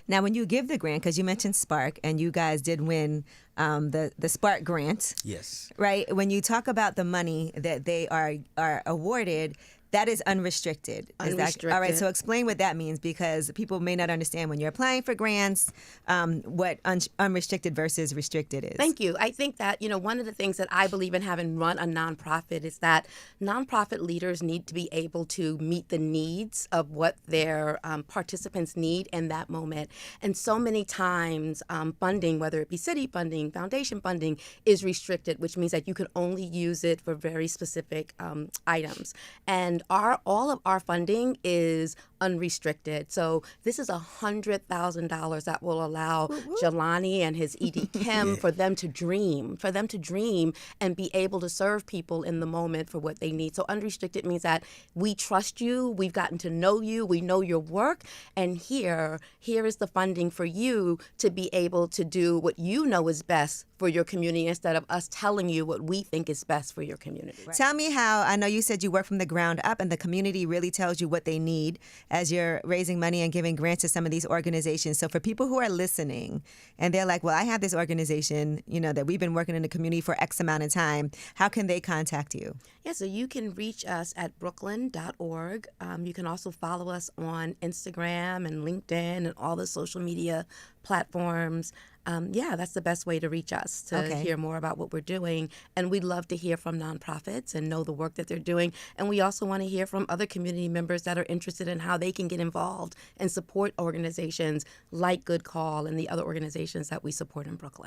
Now, when you give the grant, because you mentioned Spark, and you guys did win the Spark grant, Yes. right? When you talk about the money that they are awarded, that is unrestricted. Unrestricted. All right, so explain what that means, because people may not understand when you're applying for grants what unrestricted versus restricted is. Thank you. I think that, one of the things that I believe in, having run a nonprofit, is that nonprofit leaders need to be able to meet the needs of what their participants need in that moment. And so many times funding, whether it be city funding, foundation funding, is restricted, which means that you can only use it for very specific items. And all of our funding is unrestricted. So this is $100,000 that will allow Jelani and his ED Kim for them to dream and be able to serve people in the moment for what they need. So unrestricted means that we trust you, we've gotten to know you, we know your work, and here is the funding for you to be able to do what you know is best for your community, instead of us telling you what we think is best for your community. Right. Tell me how, I know you said you work from the ground up and the community really tells you what they need as you're raising money and giving grants to some of these organizations. So for people who are listening and they're like, well, I have this organization, that we've been working in the community for X amount of time, how can they contact you? Yeah, so you can reach us at brooklyn.org. You can also follow us on Instagram and LinkedIn and all the social media platforms. That's the best way to reach us, to hear more about what we're doing. And we'd love to hear from nonprofits and know the work that they're doing. And we also want to hear from other community members that are interested in how they can get involved and support organizations like Good Call and the other organizations that we support in Brooklyn.